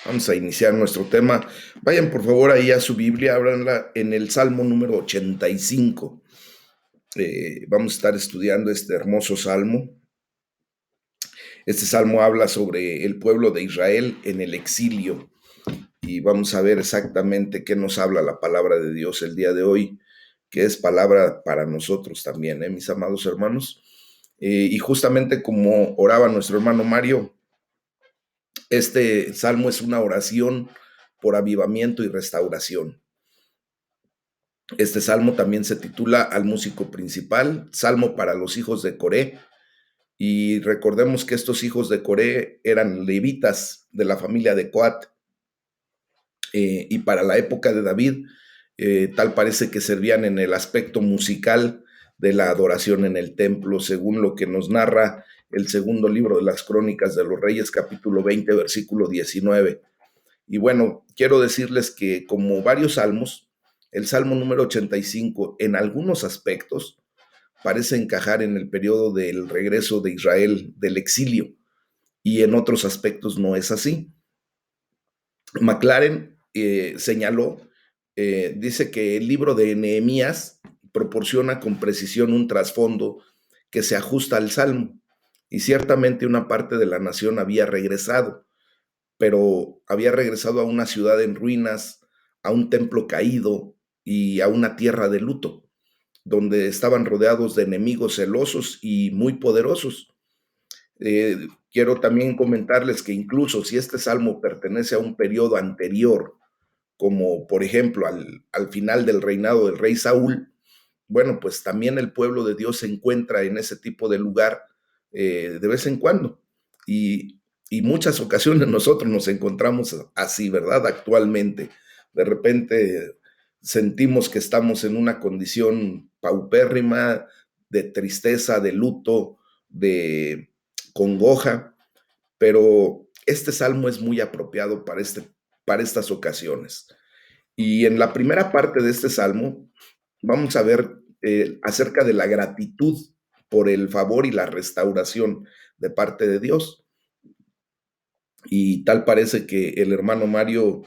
Vamos a iniciar nuestro tema. Vayan por favor ahí a su Biblia, ábranla en el Salmo número 85. Vamos a estar estudiando este hermoso salmo. Este salmo habla sobre el pueblo de Israel en el exilio y vamos a ver exactamente qué nos habla la palabra de Dios el día de hoy, que es palabra para nosotros también, mis amados hermanos. Y justamente como oraba nuestro hermano Mario, este salmo es una oración por avivamiento y restauración. Este salmo también se titula Al músico principal, Salmo para los hijos de Coré. Y recordemos que estos hijos de Coré eran levitas de la familia de Coat. Y para la época de David, tal parece que servían en el aspecto musical de la adoración en el templo, según lo que nos narra el segundo libro de las Crónicas de los Reyes, capítulo 20, versículo 19. Y bueno, quiero decirles que como varios salmos, el Salmo número 85 en algunos aspectos parece encajar en el periodo del regreso de Israel del exilio y en otros aspectos no es así. McLaren señaló, dice que el libro de Nehemías proporciona con precisión un trasfondo que se ajusta al Salmo y ciertamente una parte de la nación había regresado, pero había regresado a una ciudad en ruinas, a un templo caído y a una tierra de luto, donde estaban rodeados de enemigos celosos y muy poderosos. Quiero también comentarles que incluso si este salmo pertenece a un periodo anterior, como por ejemplo al final del reinado del rey Saúl, bueno, pues también el pueblo de Dios se encuentra en ese tipo de lugar de vez en cuando. Y muchas ocasiones nosotros nos encontramos así, ¿verdad? Actualmente. De repente sentimos que estamos en una condición paupérrima, de tristeza, de luto, de congoja, pero este salmo es muy apropiado para estas ocasiones. Y en la primera parte de este salmo vamos a ver acerca de la gratitud por el favor y la restauración de parte de Dios. Y tal parece que el hermano Mario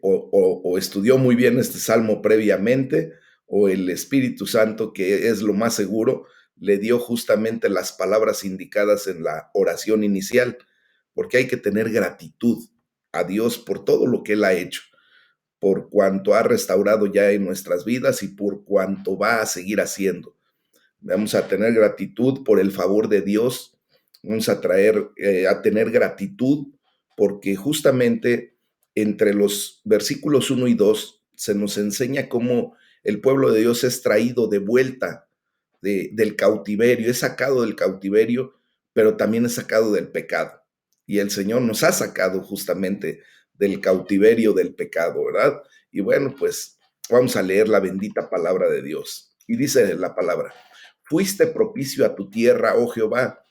o estudió muy bien este salmo previamente, o el Espíritu Santo, que es lo más seguro, le dio justamente las palabras indicadas en la oración inicial, porque hay que tener gratitud a Dios por todo lo que Él ha hecho, por cuanto ha restaurado ya en nuestras vidas y por cuanto va a seguir haciendo. Vamos a tener gratitud por el favor de Dios, vamos a tener gratitud porque justamente entre los versículos 1 y 2 se nos enseña cómo el pueblo de Dios es traído de vuelta del cautiverio, es sacado del cautiverio, pero también es sacado del pecado. Y el Señor nos ha sacado justamente del cautiverio del pecado, ¿verdad? Y bueno, pues vamos a leer la bendita palabra de Dios. Y dice la palabra: fuiste propicio a tu tierra, oh Jehová,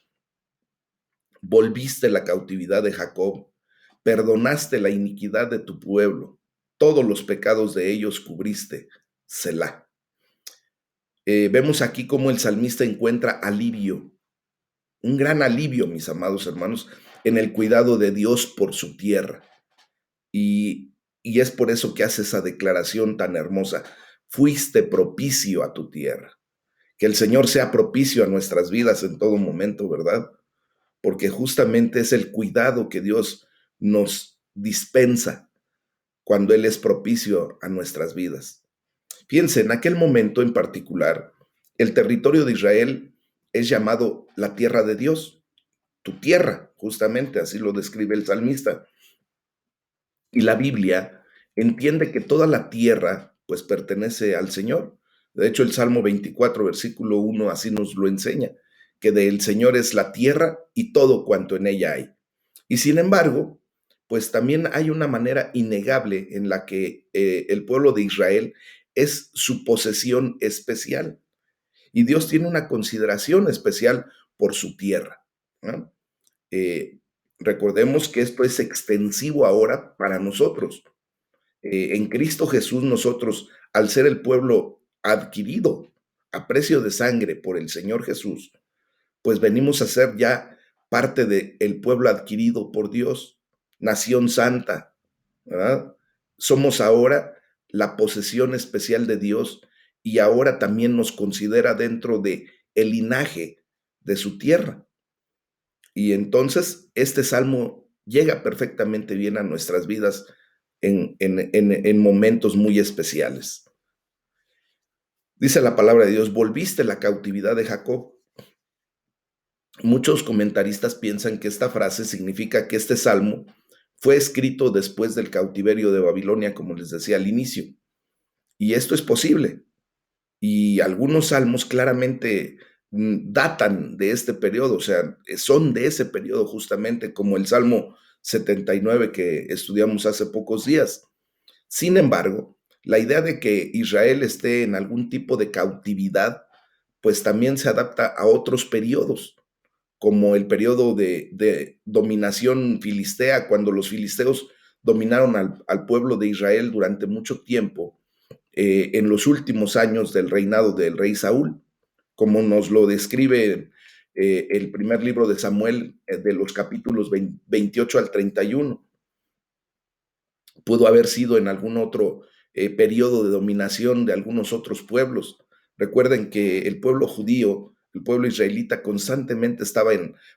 volviste la cautividad de Jacob, perdonaste la iniquidad de tu pueblo, todos los pecados de ellos cubriste, Selah. Vemos aquí cómo el salmista encuentra alivio, un gran alivio, mis amados hermanos, en el cuidado de Dios por su tierra. Y es por eso que hace esa declaración tan hermosa: fuiste propicio a tu tierra. Que el Señor sea propicio a nuestras vidas en todo momento, ¿verdad? Porque justamente es el cuidado que Dios nos dispensa cuando Él es propicio a nuestras vidas. Fíjense, en aquel momento en particular, el territorio de Israel es llamado la tierra de Dios, tu tierra, justamente así lo describe el salmista. Y la Biblia entiende que toda la tierra pues pertenece al Señor. De hecho, el Salmo 24, versículo 1 así nos lo enseña, que del Señor es la tierra y todo cuanto en ella hay. Y sin embargo, pues también hay una manera innegable en la que el pueblo de Israel es su posesión especial. Y Dios tiene una consideración especial por su tierra, ¿no? Eh, Recordemos que esto es extensivo ahora para nosotros. En Cristo Jesús nosotros, al ser el pueblo adquirido a precio de sangre por el Señor Jesús, pues venimos a ser ya parte del pueblo adquirido por Dios. nación santa, ¿verdad? Somos ahora la posesión especial de Dios y ahora también nos considera dentro de el linaje de su tierra. Y entonces este salmo llega perfectamente bien a nuestras vidas en momentos muy especiales. Dice la palabra de Dios, volviste la cautividad de Jacob. Muchos comentaristas piensan que esta frase significa que este salmo fue escrito después del cautiverio de Babilonia, como les decía al inicio. Y esto es posible. Y algunos salmos claramente datan de este periodo, o sea, son de ese periodo justamente, como el Salmo 79 que estudiamos hace pocos días. Sin embargo, la idea de que Israel esté en algún tipo de cautividad, pues también se adapta a otros periodos, como el periodo de dominación filistea, cuando los filisteos dominaron al pueblo de Israel durante mucho tiempo, en los últimos años del reinado del rey Saúl, como nos lo describe el primer libro de Samuel, de los capítulos 28 al 31. Pudo haber sido en algún otro periodo de dominación de algunos otros pueblos. Recuerden que el pueblo judío, el pueblo israelita constantemente estaba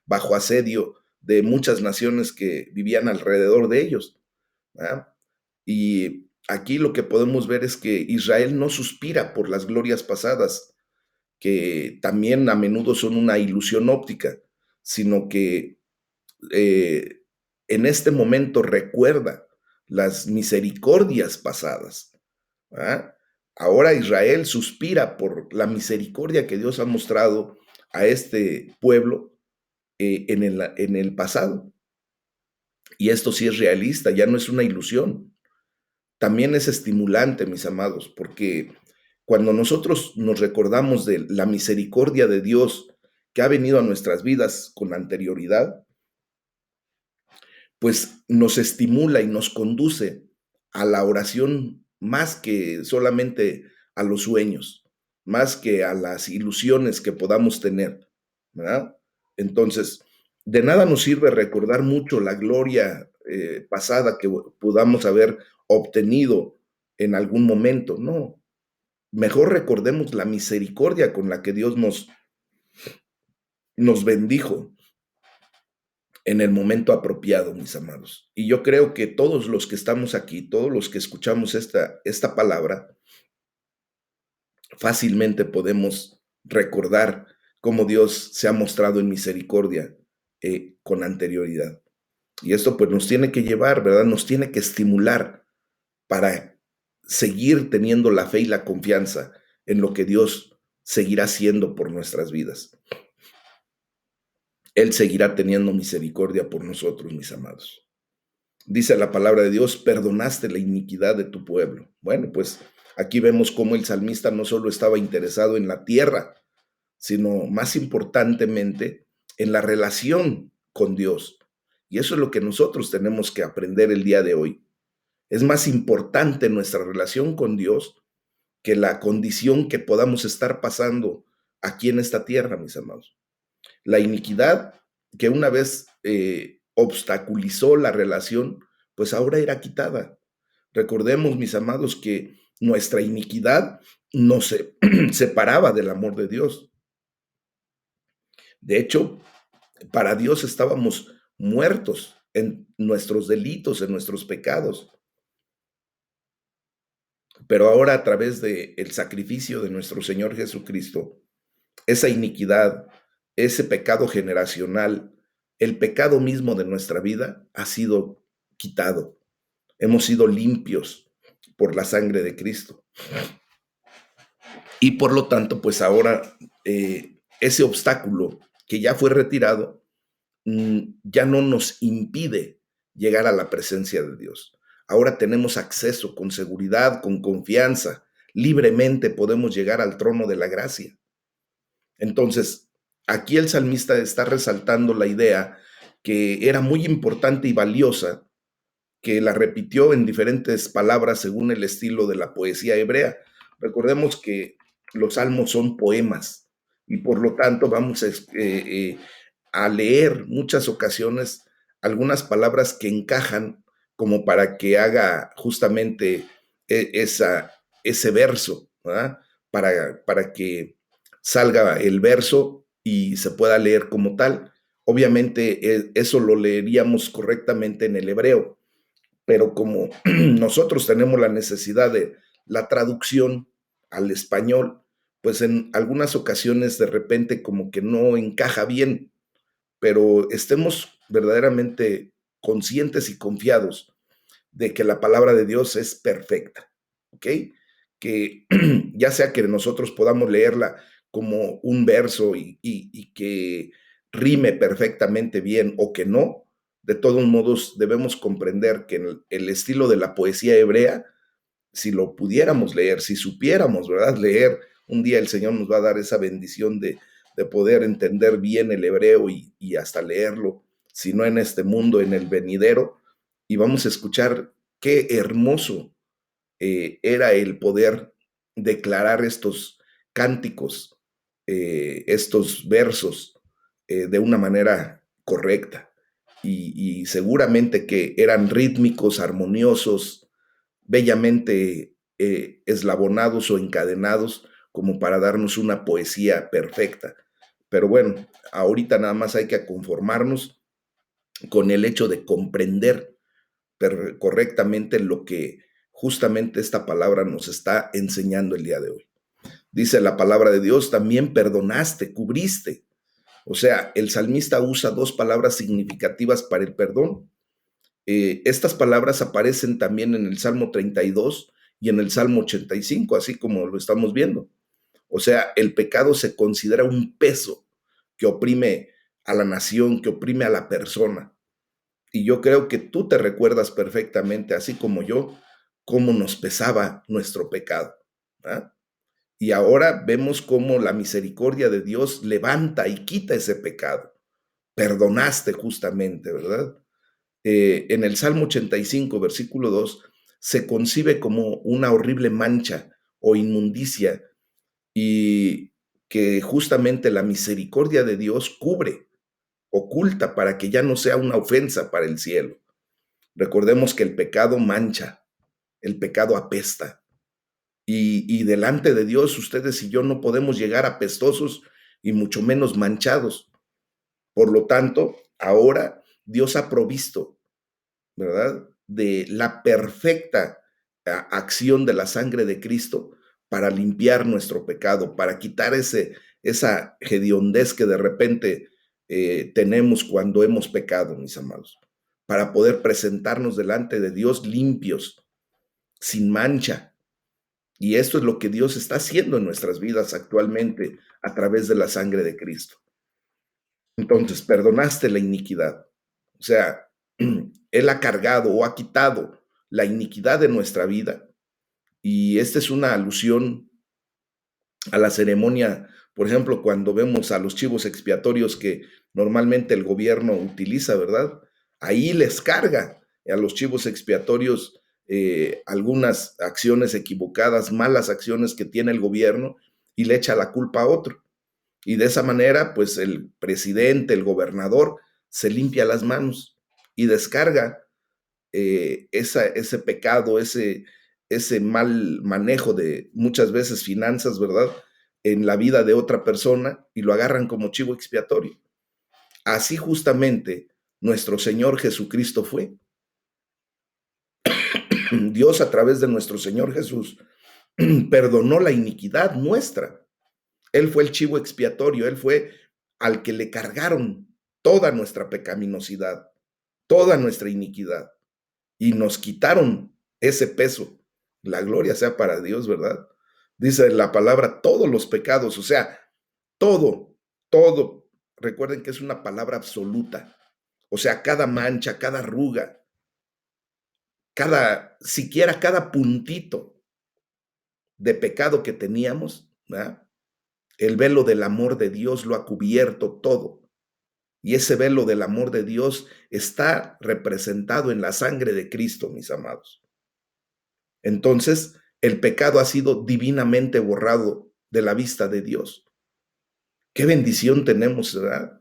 bajo asedio de muchas naciones que vivían alrededor de ellos, ¿verdad? Y aquí lo que podemos ver es que Israel no suspira por las glorias pasadas, que también a menudo son una ilusión óptica, sino que eh, en este momento recuerda las misericordias pasadas. ¿Ah? Ahora Israel suspira por la misericordia que Dios ha mostrado a este pueblo en el pasado. Y esto sí es realista, ya no es una ilusión. También es estimulante, mis amados, porque cuando nosotros nos recordamos de la misericordia de Dios que ha venido a nuestras vidas con anterioridad, pues nos estimula y nos conduce a la oración más que solamente a los sueños, más que a las ilusiones que podamos tener, ¿verdad? Entonces, de nada nos sirve recordar mucho la gloria pasada que podamos haber obtenido en algún momento, no. Mejor recordemos la misericordia con la que Dios nos bendijo en el momento apropiado, mis amados. Y yo creo que todos los que estamos aquí, todos los que escuchamos esta palabra, fácilmente podemos recordar cómo Dios se ha mostrado en misericordia con anterioridad. Y esto pues nos tiene que llevar, ¿verdad? Nos tiene que estimular para seguir teniendo la fe y la confianza en lo que Dios seguirá haciendo por nuestras vidas. Él seguirá teniendo misericordia por nosotros, mis amados. Dice la palabra de Dios, perdonaste la iniquidad de tu pueblo. Bueno, pues aquí vemos cómo el salmista no solo estaba interesado en la tierra, sino más importantemente en la relación con Dios. Y eso es lo que nosotros tenemos que aprender el día de hoy. Es más importante nuestra relación con Dios que la condición que podamos estar pasando aquí en esta tierra, mis amados. La iniquidad que una vez obstaculizó la relación, pues ahora era quitada. Recordemos, mis amados, que nuestra iniquidad nos separaba del amor de Dios. De hecho, para Dios estábamos muertos en nuestros delitos, en nuestros pecados. Pero ahora a través del sacrificio de nuestro Señor Jesucristo, esa iniquidad, ese pecado generacional, el pecado mismo de nuestra vida ha sido quitado. Hemos sido limpios por la sangre de Cristo. Y por lo tanto, pues ahora ese obstáculo que ya fue retirado, ya no nos impide llegar a la presencia de Dios. Ahora tenemos acceso con seguridad, con confianza, libremente podemos llegar al trono de la gracia. Entonces, aquí el salmista está resaltando la idea que era muy importante y valiosa, que la repitió en diferentes palabras según el estilo de la poesía hebrea. Recordemos que los salmos son poemas y por lo tanto vamos a leer muchas ocasiones algunas palabras que encajan como para que haga justamente ese verso, ¿verdad? Para que salga el verso y se pueda leer como tal. Obviamente eso lo leeríamos correctamente en el hebreo, pero como nosotros tenemos la necesidad de la traducción al español, pues en algunas ocasiones de repente como que no encaja bien, pero estemos verdaderamente conscientes y confiados de que la palabra de Dios es perfecta, ¿ok? Que ya sea que nosotros podamos leerla como un verso y que rime perfectamente bien o que no, de todos modos debemos comprender que el estilo de la poesía hebrea, si lo pudiéramos leer, si supiéramos, ¿verdad? Leer, un día el Señor nos va a dar esa bendición de poder entender bien el hebreo y hasta leerlo, si no en este mundo, en el venidero, y vamos a escuchar qué hermoso era el poder declarar estos cánticos, estos versos de una manera correcta. Y seguramente que eran rítmicos, armoniosos, bellamente eslabonados o encadenados como para darnos una poesía perfecta. Pero bueno, ahorita nada más hay que conformarnos con el hecho de comprender correctamente lo que justamente esta palabra nos está enseñando el día de hoy. Dice la palabra de Dios, también perdonaste, cubriste. O sea, el salmista usa dos palabras significativas para el perdón. Estas palabras aparecen también en el Salmo 32 y en el Salmo 85, así como lo estamos viendo. O sea, el pecado se considera un peso que oprime a la nación, que oprime a la persona. Y yo creo que tú te recuerdas perfectamente, así como yo, cómo nos pesaba nuestro pecado. ¿Ah? Y ahora vemos cómo la misericordia de Dios levanta y quita ese pecado. Perdonaste justamente, ¿verdad? En el Salmo 85, versículo 2, se concibe como una horrible mancha o inmundicia y que justamente la misericordia de Dios cubre, oculta para que ya no sea una ofensa para el cielo. Recordemos que el pecado mancha, el pecado apesta. Y delante de Dios, ustedes y yo no podemos llegar apestosos y mucho menos manchados. Por lo tanto, ahora Dios ha provisto, ¿verdad? De la perfecta acción de la sangre de Cristo para limpiar nuestro pecado, para quitar esa hediondez que de repente tenemos cuando hemos pecado, mis amados, para poder presentarnos delante de Dios limpios, sin mancha. Y esto es lo que Dios está haciendo en nuestras vidas actualmente a través de la sangre de Cristo. Entonces, perdonaste la iniquidad. O sea, Él ha cargado o ha quitado la iniquidad de nuestra vida. Y esta es una alusión a la ceremonia, por ejemplo, cuando vemos a los chivos expiatorios que normalmente el gobierno utiliza, ¿verdad? Ahí les carga a los chivos expiatorios algunas acciones equivocadas, malas acciones que tiene el gobierno y le echa la culpa a otro. Y de esa manera, pues el presidente, el gobernador, se limpia las manos y descarga ese pecado, ese mal manejo de muchas veces finanzas, ¿verdad? En la vida de otra persona y lo agarran como chivo expiatorio. Así justamente nuestro Señor Jesucristo fue. Dios a través de nuestro Señor Jesús perdonó la iniquidad nuestra. Él fue el chivo expiatorio, Él fue al que le cargaron toda nuestra pecaminosidad, toda nuestra iniquidad y nos quitaron ese peso. La gloria sea para Dios, ¿verdad? Dice la palabra todos los pecados, o sea, todo, todo. Recuerden que es una palabra absoluta. O sea, cada mancha, cada arruga, siquiera cada puntito de pecado que teníamos, ¿verdad? El velo del amor de Dios lo ha cubierto todo. Y ese velo del amor de Dios está representado en la sangre de Cristo, mis amados. Entonces, el pecado ha sido divinamente borrado de la vista de Dios. Qué bendición tenemos, ¿verdad?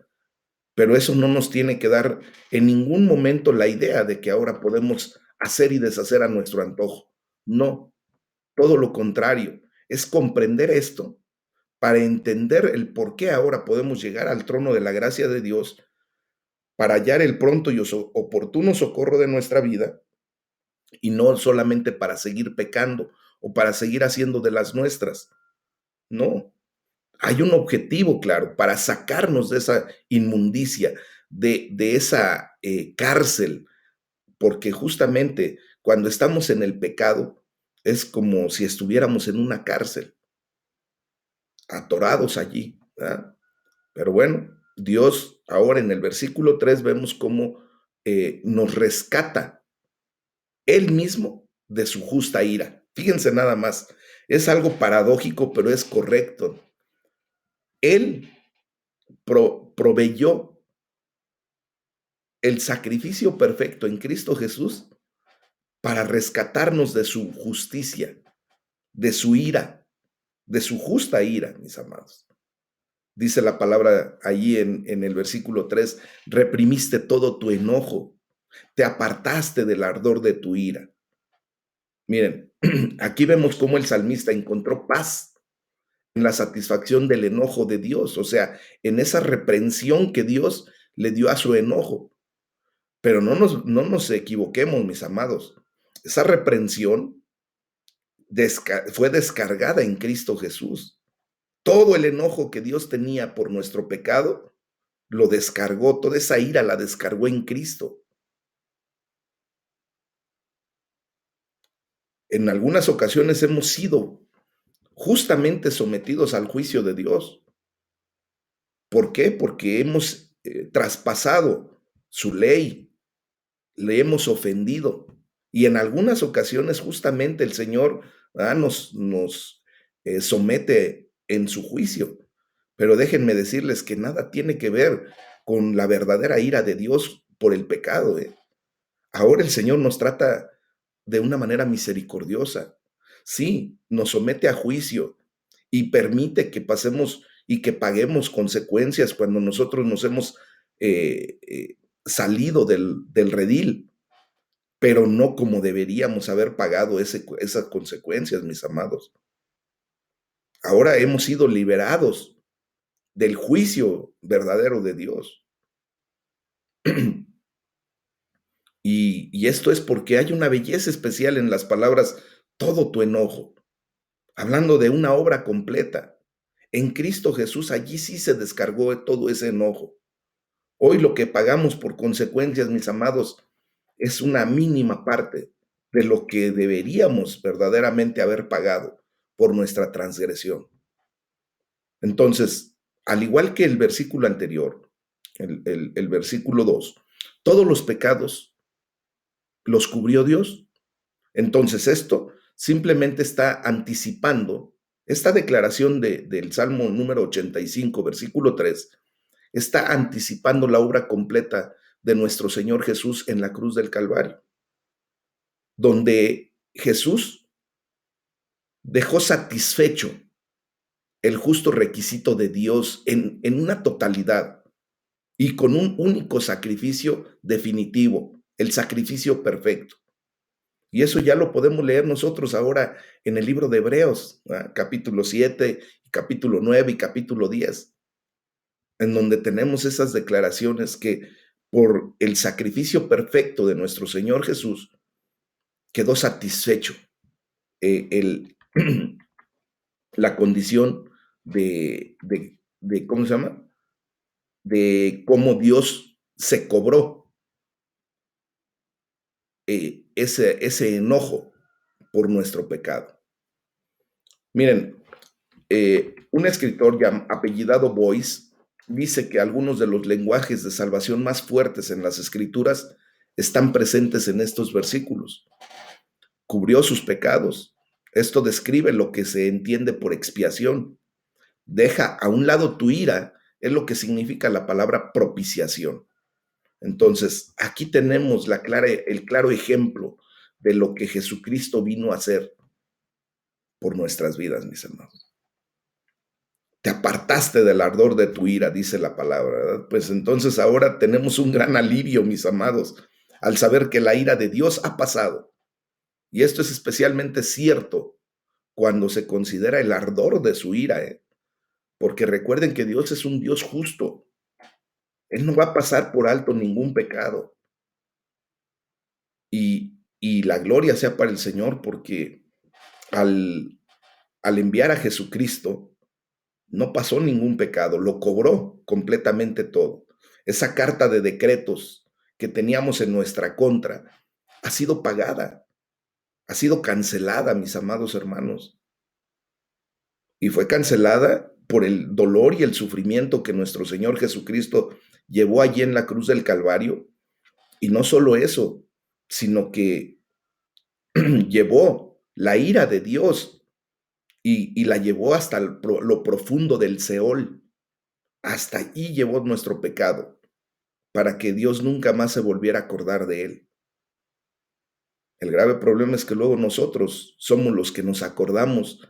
pero eso no nos tiene que dar en ningún momento la idea de que ahora podemos hacer y deshacer a nuestro antojo. No, todo lo contrario, es comprender esto para entender el por qué ahora podemos llegar al trono de la gracia de Dios para hallar el pronto y oportuno socorro de nuestra vida y no solamente para seguir pecando o para seguir haciendo de las nuestras. No, hay un objetivo claro para sacarnos de esa inmundicia, de esa cárcel, porque justamente cuando estamos en el pecado es como si estuviéramos en una cárcel, atorados allí, ¿verdad? Pero bueno, Dios ahora en el versículo 3 vemos cómo nos rescata Él mismo de su justa ira. Fíjense nada más, es algo paradójico, pero es correcto. Él proveyó el sacrificio perfecto en Cristo Jesús para rescatarnos de su justicia, de su ira, de su justa ira, mis amados. Dice la palabra allí en el versículo 3, reprimiste todo tu enojo, te apartaste del ardor de tu ira. Miren, aquí vemos cómo el salmista encontró paz en la satisfacción del enojo de Dios, o sea, en esa reprensión que Dios le dio a su enojo. Pero no nos equivoquemos, mis amados. Esa reprensión fue descargada en Cristo Jesús. Todo el enojo que Dios tenía por nuestro pecado lo descargó, toda esa ira la descargó en Cristo. En algunas ocasiones hemos sido justamente sometidos al juicio de Dios. ¿Por qué? Porque hemos traspasado su ley, le hemos ofendido. Y en algunas ocasiones justamente el Señor nos somete en su juicio. Pero déjenme decirles que nada tiene que ver con la verdadera ira de Dios por el pecado. Ahora el Señor nos trata de una manera misericordiosa. Sí, nos somete a juicio y permite que pasemos y que paguemos consecuencias cuando nosotros nos hemos salido del redil, pero no como deberíamos haber pagado esas consecuencias, mis amados. Ahora hemos sido liberados del juicio verdadero de Dios. Y esto es porque hay una belleza especial en las palabras todo tu enojo, hablando de una obra completa. En Cristo Jesús allí sí se descargó todo ese enojo. Hoy lo que pagamos por consecuencias, mis amados, es una mínima parte de lo que deberíamos verdaderamente haber pagado por nuestra transgresión. Entonces, al igual que el versículo anterior, el versículo 2, todos los pecados los cubrió Dios. Entonces esto simplemente está anticipando, esta declaración del Salmo número 85, versículo 3, está anticipando la obra completa de nuestro Señor Jesús en la cruz del Calvario, donde Jesús dejó satisfecho el justo requisito de Dios en una totalidad y con un único sacrificio definitivo, el sacrificio perfecto. Y eso ya lo podemos leer nosotros ahora en el libro de Hebreos, capítulo 7, capítulo 9 y capítulo 10, en donde tenemos esas declaraciones que por el sacrificio perfecto de nuestro Señor Jesús quedó satisfecho el, la condición de, ¿cómo se llama? De cómo Dios se cobró ese enojo por nuestro pecado. Miren, un escritor apellidado Boyce dice que algunos de los lenguajes de salvación más fuertes en las escrituras están presentes en estos versículos. Cubrió sus pecados. Esto describe lo que se entiende por expiación. Deja a un lado tu ira, es lo que significa la palabra propiciación. Entonces, aquí tenemos el claro ejemplo de lo que Jesucristo vino a hacer por nuestras vidas, mis hermanos. Te apartaste del ardor de tu ira, dice la palabra, ¿verdad? Pues entonces ahora tenemos un gran alivio, mis amados, al saber que la ira de Dios ha pasado. Y esto es especialmente cierto cuando se considera el ardor de su ira, ¿eh? Porque recuerden que Dios es un Dios justo. Él no va a pasar por alto ningún pecado. Y la gloria sea para el Señor, porque al, al enviar a Jesucristo, no pasó ningún pecado, lo cobró completamente todo. Esa carta de decretos que teníamos en nuestra contra ha sido pagada, ha sido cancelada, mis amados hermanos. Y fue cancelada por el dolor y el sufrimiento que nuestro Señor Jesucristo llevó allí en la cruz del Calvario. Y no solo eso, sino que llevó la ira de Dios y la llevó hasta lo profundo del Seol. Hasta allí llevó nuestro pecado, para que Dios nunca más se volviera a acordar de él. El grave problema es que luego nosotros somos los que nos acordamos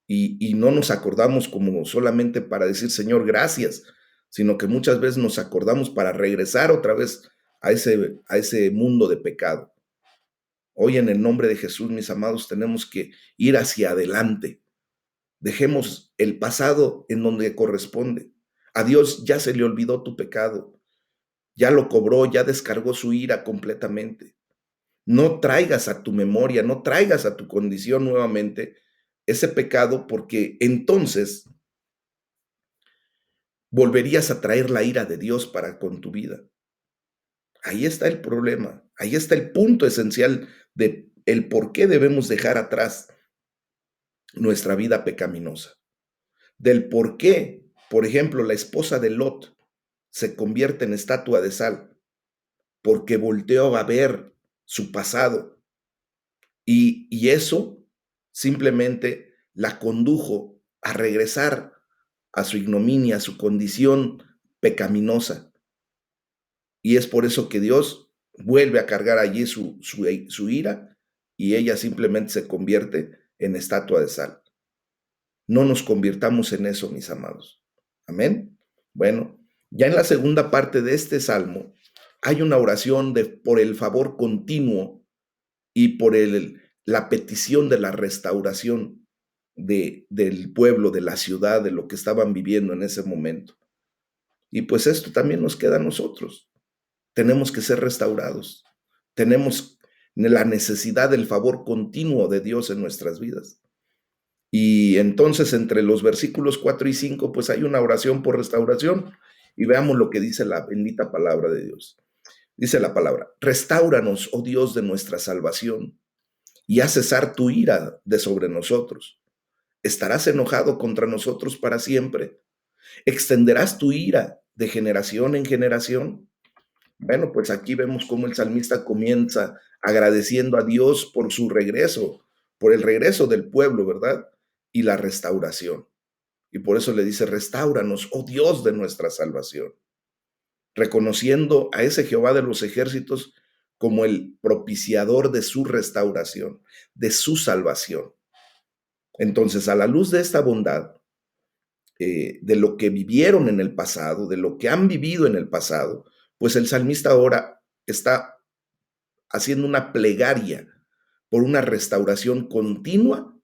y no nos acordamos como solamente para decir, Señor, gracias, sino que muchas veces nos acordamos para regresar otra vez a ese mundo de pecado. Hoy en el nombre de Jesús, mis amados, tenemos que ir hacia adelante. Dejemos el pasado en donde corresponde. A Dios ya se le olvidó tu pecado, ya lo cobró, ya descargó su ira completamente. No traigas a tu memoria, no traigas a tu condición nuevamente ese pecado, porque entonces volverías a traer la ira de Dios para con tu vida. Ahí está el problema, ahí está el punto esencial de el por qué debemos dejar atrás nuestra vida pecaminosa. Del por qué, por ejemplo, la esposa de Lot se convierte en estatua de sal, porque volteó a ver su pasado y eso simplemente la condujo a regresar a su ignominia, a su condición pecaminosa. Y es por eso que Dios vuelve a cargar allí su ira y ella simplemente se convierte en estatua de sal. No nos convirtamos en eso, mis amados. Amén. Bueno, ya en la segunda parte de este salmo hay una oración por el favor continuo y por la petición de la restauración del pueblo, de la ciudad, de lo que estaban viviendo en ese momento. Y pues esto también nos queda a nosotros. Tenemos que ser restaurados. Tenemos la necesidad del favor continuo de Dios en nuestras vidas. Y entonces entre los versículos 4 y 5, pues hay una oración por restauración. Y veamos lo que dice la bendita palabra de Dios. Dice la palabra: restáuranos, oh Dios de nuestra salvación, y haz cesar tu ira de sobre nosotros. ¿Estarás enojado contra nosotros para siempre? ¿Extenderás tu ira de generación en generación? Bueno, pues aquí vemos cómo el salmista comienza agradeciendo a Dios por su regreso, por el regreso del pueblo, ¿verdad? Y la restauración. Y por eso le dice, restáuranos, oh Dios de nuestra salvación, reconociendo a ese Jehová de los ejércitos como el propiciador de su restauración, de su salvación. Entonces, a la luz de esta bondad, de lo que vivieron en el pasado, de lo que han vivido en el pasado, pues el salmista ahora está haciendo una plegaria por una restauración continua,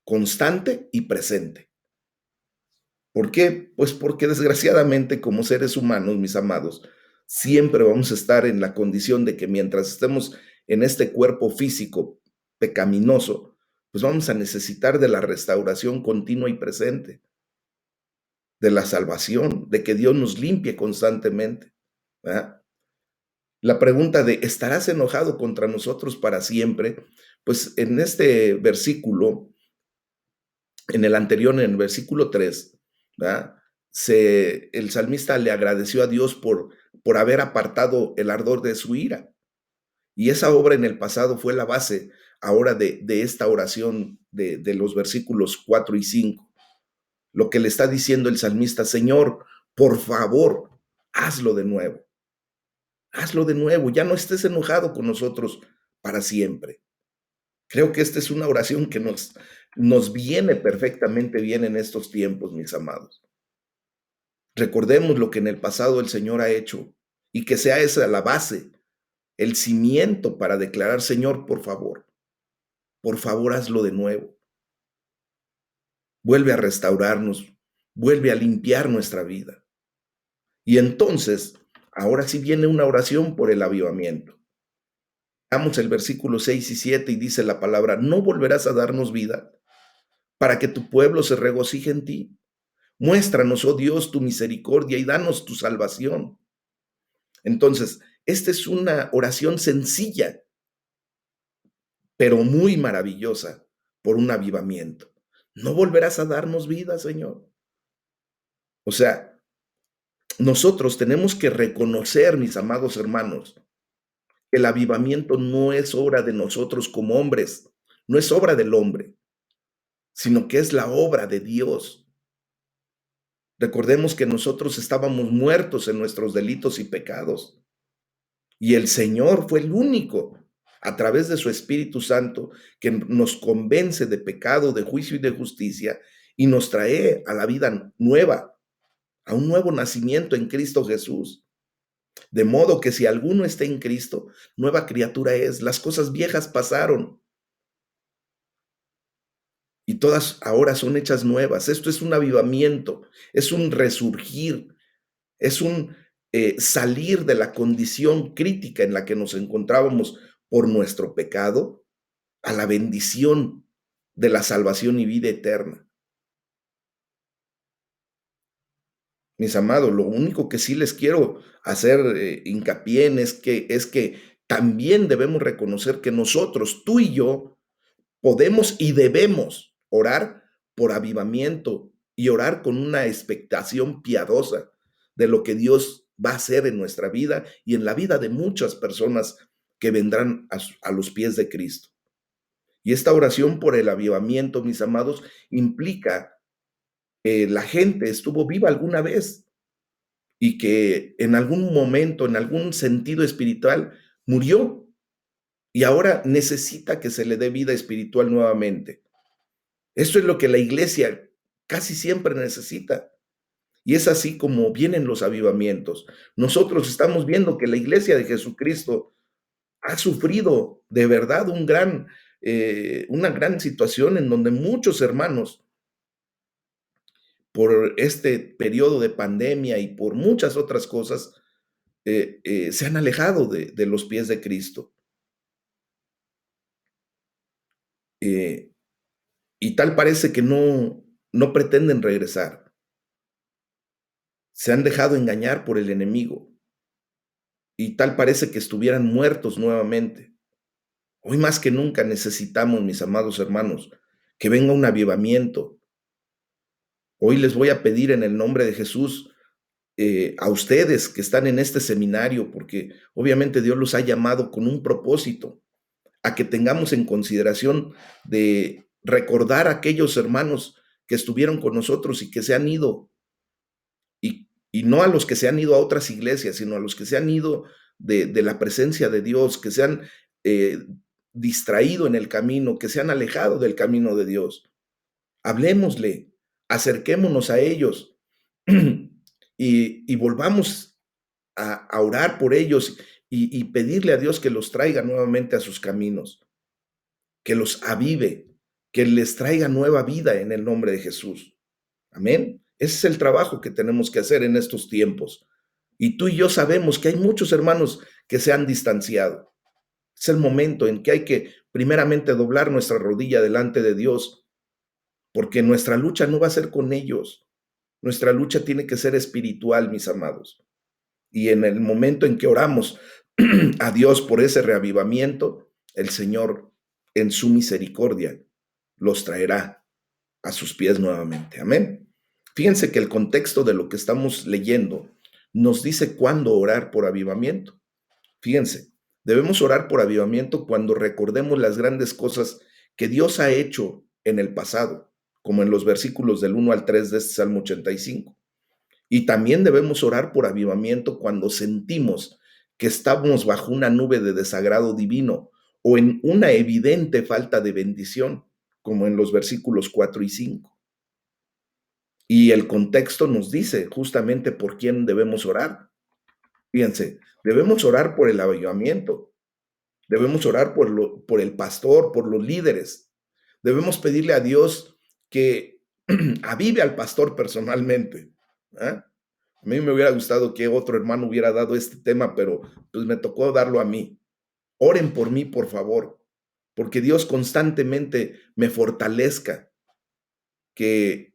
constante y presente. ¿Por qué? Pues porque desgraciadamente como seres humanos, mis amados, siempre vamos a estar en la condición de que mientras estemos en este cuerpo físico pecaminoso, pues vamos a necesitar de la restauración continua y presente, de la salvación, de que Dios nos limpie constantemente, ¿verdad? La pregunta de ¿estarás enojado contra nosotros para siempre? Pues en este versículo, en el anterior, en el versículo 3, ¿verdad? El salmista le agradeció a Dios por haber apartado el ardor de su ira. Y esa obra en el pasado fue la base ahora de esta oración de los versículos 4 y 5. Lo que le está diciendo el salmista: Señor, por favor, hazlo de nuevo. Hazlo de nuevo, ya no estés enojado con nosotros para siempre. Creo que esta es una oración que nos viene perfectamente bien en estos tiempos, mis amados. Recordemos lo que en el pasado el Señor ha hecho y que sea esa la base, el cimiento para declarar, Señor, por favor hazlo de nuevo. Vuelve a restaurarnos, vuelve a limpiar nuestra vida. Y entonces, ahora sí viene una oración por el avivamiento. Damos el versículo 6 y 7 y dice la palabra, ¿no volverás a darnos vida para que tu pueblo se regocije en ti? Muéstranos, oh Dios, tu misericordia y danos tu salvación. Entonces, esta es una oración sencilla, pero muy maravillosa por un avivamiento. ¿No volverás a darnos vida, Señor? O sea, nosotros tenemos que reconocer, mis amados hermanos, que el avivamiento no es obra de nosotros como hombres, no es obra del hombre, sino que es la obra de Dios. Recordemos que nosotros estábamos muertos en nuestros delitos y pecados, y el Señor fue el único, a través de su Espíritu Santo, que nos convence de pecado, de juicio y de justicia, y nos trae a la vida nueva, a un nuevo nacimiento en Cristo Jesús. De modo que si alguno está en Cristo, nueva criatura es. Las cosas viejas pasaron y todas ahora son hechas nuevas. Esto es un avivamiento, es un resurgir, es un salir de la condición crítica en la que nos encontrábamos por nuestro pecado a la bendición de la salvación y vida eterna. Mis amados, lo único que sí les quiero hacer hincapié en es que también debemos reconocer que nosotros, tú y yo, podemos y debemos orar por avivamiento y orar con una expectación piadosa de lo que Dios va a hacer en nuestra vida y en la vida de muchas personas que vendrán a los pies de Cristo. Y esta oración por el avivamiento, mis amados, implica que la gente estuvo viva alguna vez y que en algún momento, en algún sentido espiritual, murió y ahora necesita que se le dé vida espiritual nuevamente. Esto es lo que la iglesia casi siempre necesita. Y es así como vienen los avivamientos. Nosotros estamos viendo que la iglesia de Jesucristo ha sufrido de verdad una gran situación en donde muchos hermanos, por este periodo de pandemia y por muchas otras cosas, se han alejado de los pies de Cristo. Eh, y tal parece que no pretenden regresar. Se han dejado engañar por el enemigo y tal parece que estuvieran muertos nuevamente. Hoy más que nunca necesitamos, mis amados hermanos, que venga un avivamiento. Hoy les voy a pedir en el nombre de Jesús a ustedes que están en este seminario, porque obviamente Dios los ha llamado con un propósito, a que tengamos en consideración de recordar a aquellos hermanos que estuvieron con nosotros y que se han ido, y no a los que se han ido a otras iglesias, sino a los que se han ido de la presencia de Dios, que se han eh, distraído en el camino, que se han alejado del camino de Dios. Hablemosle, acerquémonos a ellos y volvamos a orar por ellos y pedirle a Dios que los traiga nuevamente a sus caminos, que los avive, que les traiga nueva vida en el nombre de Jesús. Amén. Ese es el trabajo que tenemos que hacer en estos tiempos. Y tú y yo sabemos que hay muchos hermanos que se han distanciado. Es el momento en que hay que primeramente doblar nuestra rodilla delante de Dios, porque nuestra lucha no va a ser con ellos. Nuestra lucha tiene que ser espiritual, mis amados. Y en el momento en que oramos a Dios por ese reavivamiento, el Señor en su misericordia los traerá a sus pies nuevamente. Amén. Fíjense que el contexto de lo que estamos leyendo nos dice cuándo orar por avivamiento. Fíjense, debemos orar por avivamiento cuando recordemos las grandes cosas que Dios ha hecho en el pasado, como en los versículos del 1 al 3 de este Salmo 85. Y también debemos orar por avivamiento cuando sentimos que estamos bajo una nube de desagrado divino o en una evidente falta de bendición, como en los versículos 4 y 5. Y el contexto nos dice justamente por quién debemos orar. Fíjense, debemos orar por el avivamiento, debemos orar por el pastor, por los líderes. Debemos pedirle a Dios que avive al pastor personalmente. ¿Ah? A mí me hubiera gustado que otro hermano hubiera dado este tema, pero pues me tocó darlo a mí. Oren por mí, por favor, porque Dios constantemente me fortalezca, que,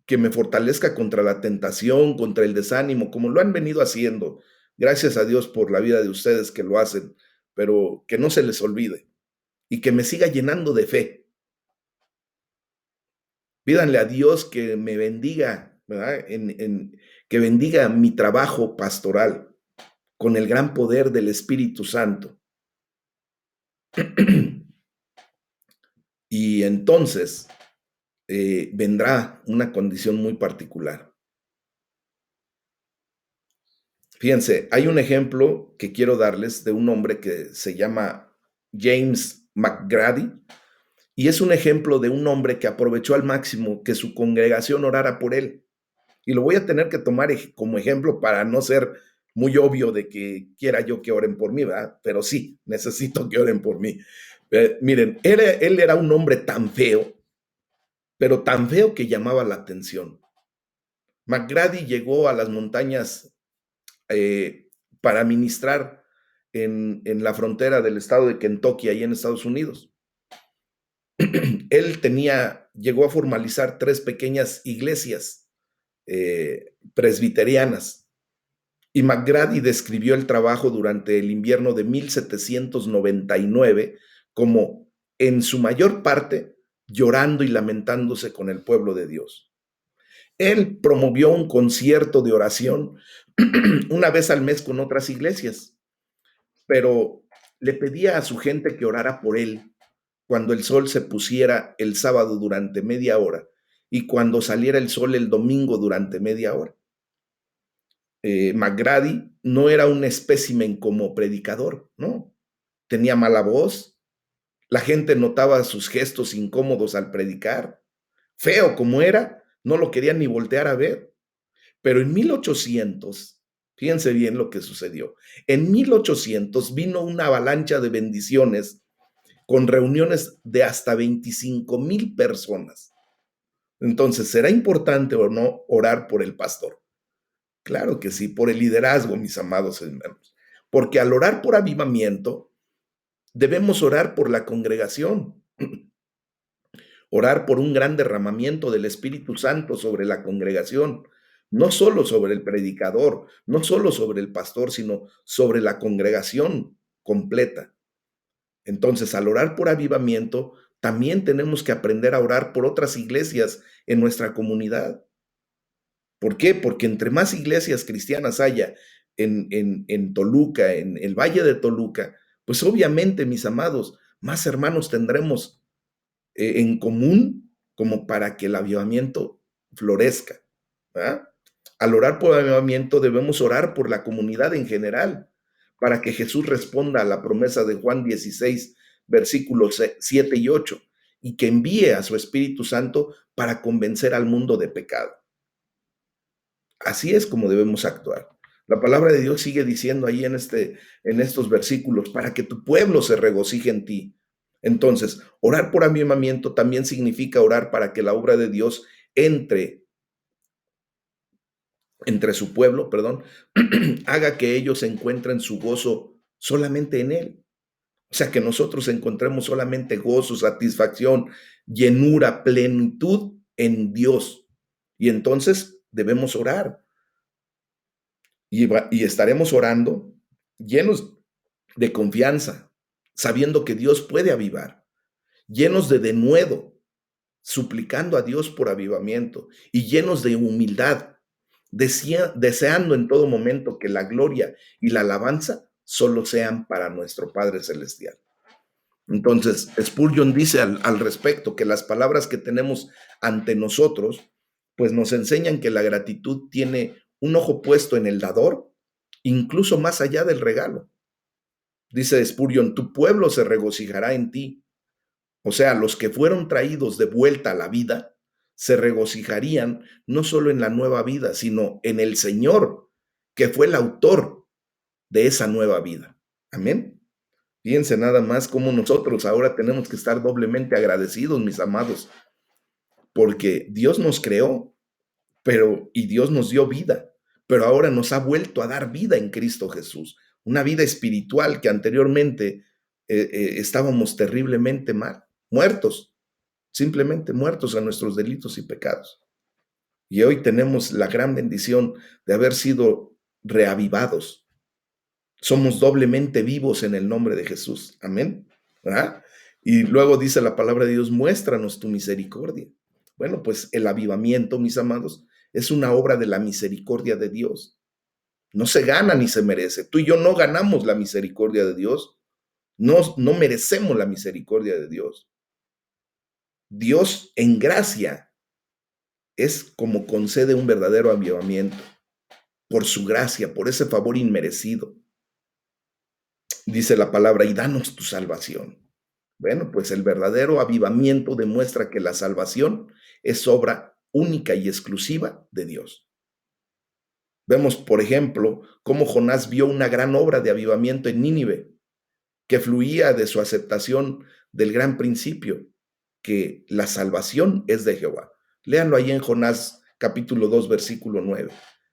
que me fortalezca contra la tentación, contra el desánimo, como lo han venido haciendo. Gracias a Dios por la vida de ustedes que lo hacen, pero que no se les olvide y que me siga llenando de fe. Pídanle a Dios que me bendiga, ¿verdad? Que bendiga mi trabajo pastoral con el gran poder del Espíritu Santo. Y entonces vendrá una condición muy particular. Fíjense, hay un ejemplo que quiero darles de un hombre que se llama James McGrady, y es un ejemplo de un hombre que aprovechó al máximo que su congregación orara por él. Y lo voy a tener que tomar como ejemplo para no ser muy obvio de que quiera yo que oren por mí, ¿verdad? Pero sí, necesito que oren por mí. Miren, él era un hombre tan feo, pero tan feo que llamaba la atención. McGrady llegó a las montañas para ministrar en la frontera del estado de Kentucky, ahí en Estados Unidos. Él llegó a formalizar 3 pequeñas iglesias presbiterianas. Y McGrady describió el trabajo durante el invierno de 1799 como, en su mayor parte, llorando y lamentándose con el pueblo de Dios. Él promovió un concierto de oración una vez al mes con otras iglesias, pero le pedía a su gente que orara por él cuando el sol se pusiera el sábado durante media hora y cuando saliera el sol el domingo durante media hora. McGrady no era un espécimen como predicador, ¿no? Tenía mala voz, la gente notaba sus gestos incómodos al predicar, feo como era, no lo querían ni voltear a ver. Pero en 1800, fíjense bien lo que sucedió, en 1800 vino una avalancha de bendiciones con reuniones de hasta 25,000 personas. Entonces, ¿será importante o no orar por el pastor? Claro que sí, por el liderazgo, mis amados hermanos. Porque al orar por avivamiento, debemos orar por la congregación, orar por un gran derramamiento del Espíritu Santo sobre la congregación, no solo sobre el predicador, no solo sobre el pastor, sino sobre la congregación completa. Entonces, al orar por avivamiento, también tenemos que aprender a orar por otras iglesias en nuestra comunidad. ¿Por qué? Porque entre más iglesias cristianas haya en Toluca, en el Valle de Toluca, pues obviamente, mis amados, más hermanos tendremos en común como para que el avivamiento florezca. ¿Verdad? Al orar por avivamiento debemos orar por la comunidad en general, para que Jesús responda a la promesa de Juan 16, versículos 7 y 8, y que envíe a su Espíritu Santo para convencer al mundo de pecado. Así es como debemos actuar. La palabra de Dios sigue diciendo ahí en estos versículos, para que tu pueblo se regocije en ti. Entonces, orar por avivamiento también significa orar para que la obra de Dios entre su pueblo, perdón, haga que ellos encuentren su gozo solamente en Él. O sea, que nosotros encontremos solamente gozo, satisfacción, llenura, plenitud en Dios. Y entonces debemos orar. Y estaremos orando llenos de confianza, sabiendo que Dios puede avivar, llenos de denuedo, suplicando a Dios por avivamiento y llenos de humildad, deseando en todo momento que la gloria y la alabanza solo sean para nuestro Padre Celestial. Entonces, Spurgeon dice al respecto que las palabras que tenemos ante nosotros, pues nos enseñan que la gratitud tiene un ojo puesto en el dador, incluso más allá del regalo. Dice Spurgeon, tu pueblo se regocijará en ti. O sea, los que fueron traídos de vuelta a la vida se regocijarían no solo en la nueva vida, sino en el Señor, que fue el autor de esa nueva vida. Amén. Fíjense nada más cómo nosotros ahora tenemos que estar doblemente agradecidos, mis amados, porque Dios nos creó, y Dios nos dio vida, pero ahora nos ha vuelto a dar vida en Cristo Jesús, una vida espiritual que anteriormente estábamos terriblemente mal, muertos, simplemente muertos a nuestros delitos y pecados. Y hoy tenemos la gran bendición de haber sido reavivados. Somos doblemente vivos en el nombre de Jesús. Amén. ¿Verdad? Y luego dice la palabra de Dios, muéstranos tu misericordia. Bueno, pues el avivamiento, mis amados, es una obra de la misericordia de Dios. No se gana ni se merece. Tú y yo no ganamos la misericordia de Dios. No merecemos la misericordia de Dios. Dios en gracia es como concede un verdadero avivamiento, por su gracia, por ese favor inmerecido. Dice la palabra, y danos tu salvación. Bueno, pues el verdadero avivamiento demuestra que la salvación es obra única y exclusiva de Dios. Vemos, por ejemplo, cómo Jonás vio una gran obra de avivamiento en Nínive, que fluía de su aceptación del gran principio, que la salvación es de Jehová. Léanlo ahí en Jonás capítulo 2, versículo 9.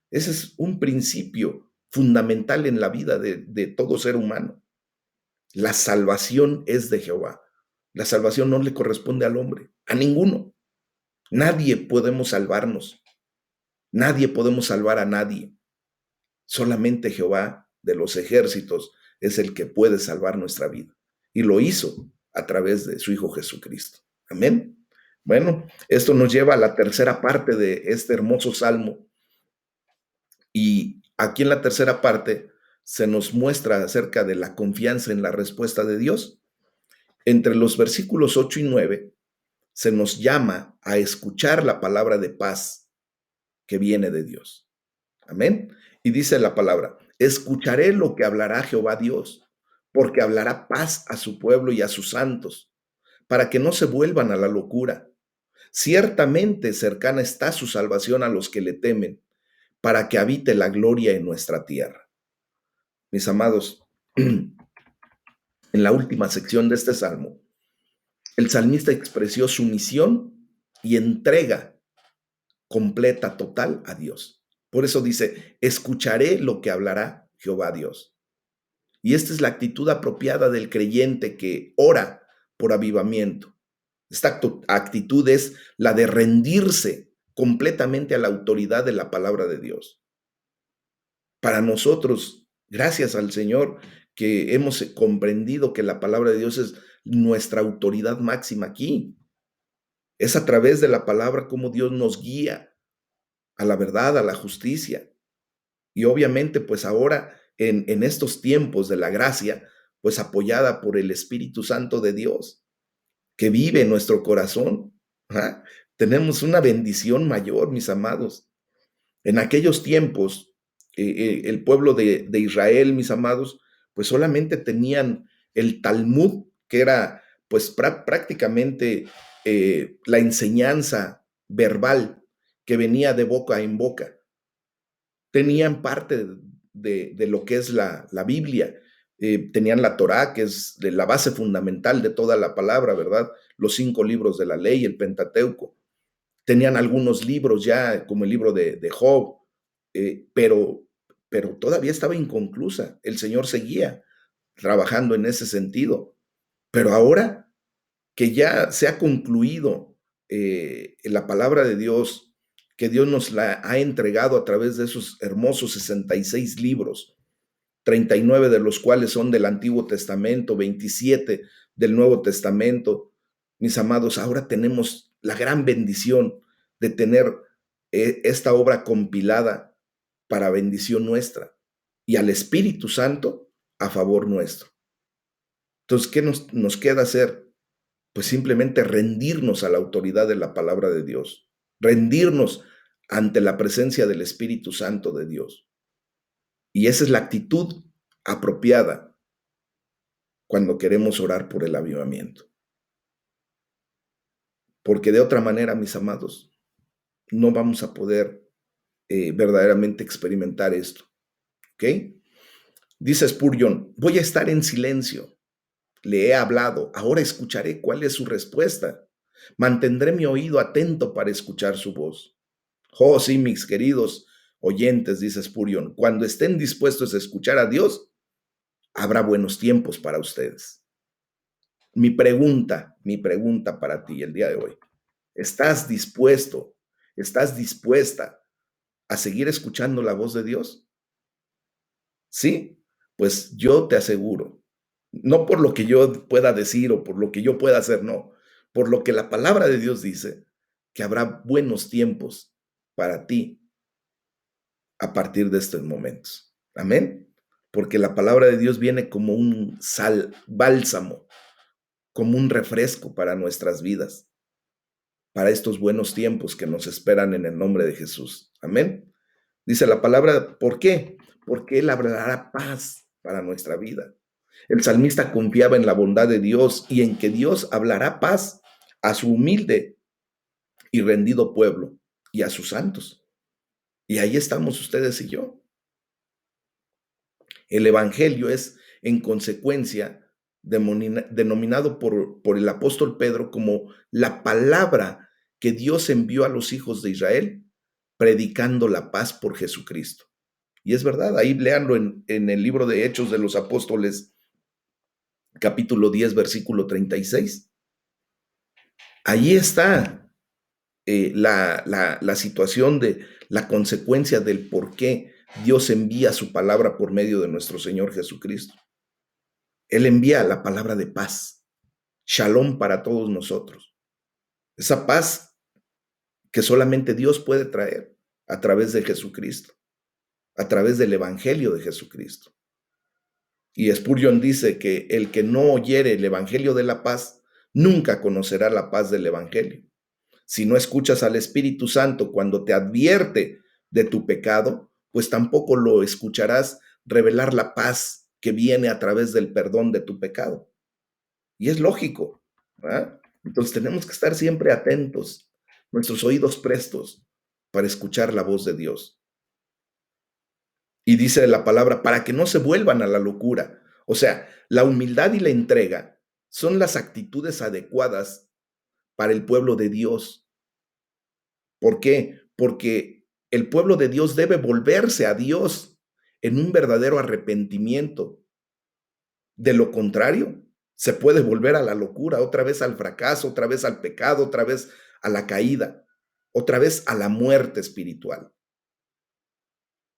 Ese es un principio fundamental en la vida de todo ser humano. La salvación es de Jehová. La salvación no le corresponde al hombre, a ninguno. Nadie podemos salvarnos. Nadie podemos salvar a nadie. Solamente Jehová de los ejércitos es el que puede salvar nuestra vida. Y lo hizo a través de su Hijo Jesucristo. Amén. Bueno, esto nos lleva a la tercera parte de este hermoso salmo. Y aquí en la tercera parte se nos muestra acerca de la confianza en la respuesta de Dios. Entre los versículos 8 y 9 se nos llama a escuchar la palabra de paz que viene de Dios. Amén. Y dice la palabra, escucharé lo que hablará Jehová Dios, porque hablará paz a su pueblo y a sus santos, para que no se vuelvan a la locura. Ciertamente cercana está su salvación a los que le temen, para que habite la gloria en nuestra tierra. Mis amados, en la última sección de este salmo, el salmista expresó su misión y entrega completa, total a Dios. Por eso dice, escucharé lo que hablará Jehová Dios. Y esta es la actitud apropiada del creyente que ora por avivamiento. Esta actitud es la de rendirse completamente a la autoridad de la palabra de Dios. Para nosotros, gracias al Señor, que hemos comprendido que la palabra de Dios es nuestra autoridad máxima aquí. Es a través de la palabra como Dios nos guía a la verdad, a la justicia. Y obviamente, pues ahora, en estos tiempos de la gracia, pues apoyada por el Espíritu Santo de Dios, que vive en nuestro corazón. ¿Ah? Tenemos una bendición mayor, mis amados. En aquellos tiempos, el pueblo de Israel, mis amados, pues solamente tenían el Talmud, que era pues prácticamente la enseñanza verbal que venía de boca en boca. Tenían parte de lo que es la Biblia, tenían la Torá, que es la base fundamental de toda la palabra, ¿verdad? Los 5 libros de la ley, el Pentateuco. Tenían algunos libros ya, como el libro de Job, pero todavía estaba inconclusa. El Señor seguía trabajando en ese sentido. Pero ahora que ya se ha concluido la palabra de Dios, que Dios nos la ha entregado a través de esos hermosos 66 libros, 39 de los cuales son del Antiguo Testamento, 27 del Nuevo Testamento. Mis amados, ahora tenemos la gran bendición de tener esta obra compilada para bendición nuestra y al Espíritu Santo a favor nuestro. Entonces, ¿qué nos queda hacer? Pues simplemente rendirnos a la autoridad de la palabra de Dios, rendirnos ante la presencia del Espíritu Santo de Dios. Y esa es la actitud apropiada cuando queremos orar por el avivamiento. Porque de otra manera, mis amados, no vamos a poder verdaderamente experimentar esto. ¿Ok? Dice Spurgeon, voy a estar en silencio. Le he hablado, ahora escucharé cuál es su respuesta. Mantendré mi oído atento para escuchar su voz. Oh, sí, mis queridos oyentes, dice Spurgeon, cuando estén dispuestos a escuchar a Dios, habrá buenos tiempos para ustedes. Mi pregunta para ti el día de hoy, ¿estás dispuesto, estás dispuesta a seguir escuchando la voz de Dios? Sí, pues yo te aseguro, no por lo que yo pueda decir o por lo que yo pueda hacer, no, por lo que la palabra de Dios dice, que habrá buenos tiempos para ti a partir de estos momentos. Amén. Porque la palabra de Dios viene como un bálsamo, como un refresco para nuestras vidas, para estos buenos tiempos que nos esperan en el nombre de Jesús. Amén. Dice la palabra, ¿por qué? Porque Él hablará paz para nuestra vida. El salmista confiaba en la bondad de Dios y en que Dios hablará paz a su humilde y rendido pueblo y a sus santos. Y ahí estamos ustedes y yo. El Evangelio es, en consecuencia, denominado por el apóstol Pedro como la palabra que Dios envió a los hijos de Israel, predicando la paz por Jesucristo. Y es verdad, ahí léanlo en el libro de Hechos de los Apóstoles, capítulo 10, versículo 36. Ahí está la situación de la consecuencia del por qué Dios envía su palabra por medio de nuestro Señor Jesucristo. Él envía la palabra de paz, shalom para todos nosotros. Esa paz que solamente Dios puede traer a través de Jesucristo, a través del Evangelio de Jesucristo. Y Spurgeon dice que el que no oyere el Evangelio de la paz, nunca conocerá la paz del Evangelio. Si no escuchas al Espíritu Santo cuando te advierte de tu pecado, pues tampoco lo escucharás revelar la paz que viene a través del perdón de tu pecado. Y es lógico, ¿verdad? Entonces tenemos que estar siempre atentos, nuestros oídos prestos para escuchar la voz de Dios. Y dice la palabra, para que no se vuelvan a la locura. O sea, la humildad y la entrega son las actitudes adecuadas para el pueblo de Dios. ¿Por qué? Porque el pueblo de Dios debe volverse a Dios en un verdadero arrepentimiento. De lo contrario, se puede volver a la locura, otra vez al fracaso, otra vez al pecado, otra vez a la caída, otra vez a la muerte espiritual.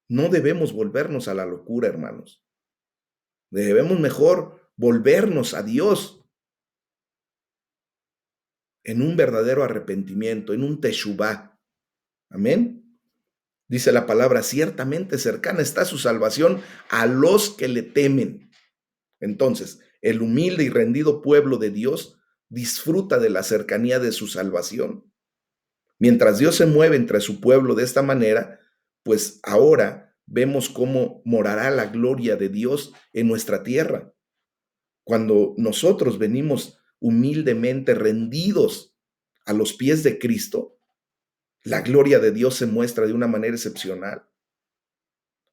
No debemos volvernos a la locura, hermanos. Debemos mejor volvernos a Dios en un verdadero arrepentimiento, en un teshuvá. Amén. Dice la palabra, ciertamente cercana está su salvación a los que le temen. Entonces, el humilde y rendido pueblo de Dios disfruta de la cercanía de su salvación. Mientras Dios se mueve entre su pueblo de esta manera, pues ahora vemos cómo morará la gloria de Dios en nuestra tierra. Cuando nosotros venimos humildemente rendidos a los pies de Cristo, la gloria de Dios se muestra de una manera excepcional.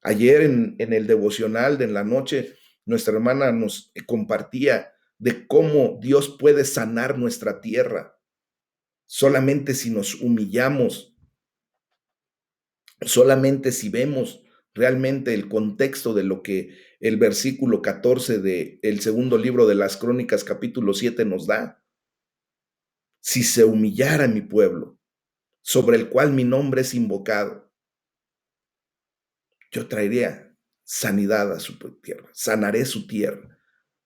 Ayer en el devocional de en la noche, nuestra hermana nos compartía de cómo Dios puede sanar nuestra tierra. Solamente si nos humillamos, solamente si vemos realmente el contexto de lo que el versículo 14 del segundo libro de las Crónicas, capítulo 7, nos da. Si se humillara mi pueblo, sobre el cual mi nombre es invocado, yo traería sanidad a su tierra, sanaré su tierra.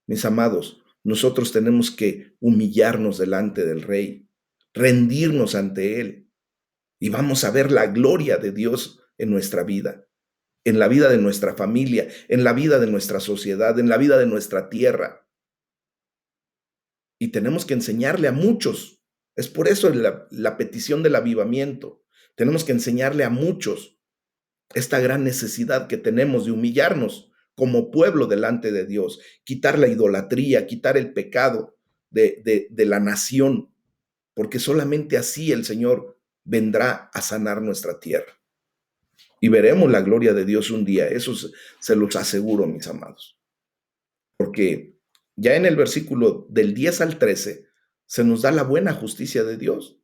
Mis amados, nosotros tenemos que humillarnos delante del Rey, rendirnos ante Él, y vamos a ver la gloria de Dios en nuestra vida, en la vida de nuestra familia, en la vida de nuestra sociedad, en la vida de nuestra tierra. Y tenemos que enseñarle a muchos. Es por eso la petición del avivamiento. Tenemos que enseñarle a muchos esta gran necesidad que tenemos de humillarnos como pueblo delante de Dios, quitar la idolatría, quitar el pecado de la nación, porque solamente así el Señor vendrá a sanar nuestra tierra. Y veremos la gloria de Dios un día, eso se los aseguro, mis amados. Porque ya en el versículo del 10 al 13 se nos da la buena justicia de Dios.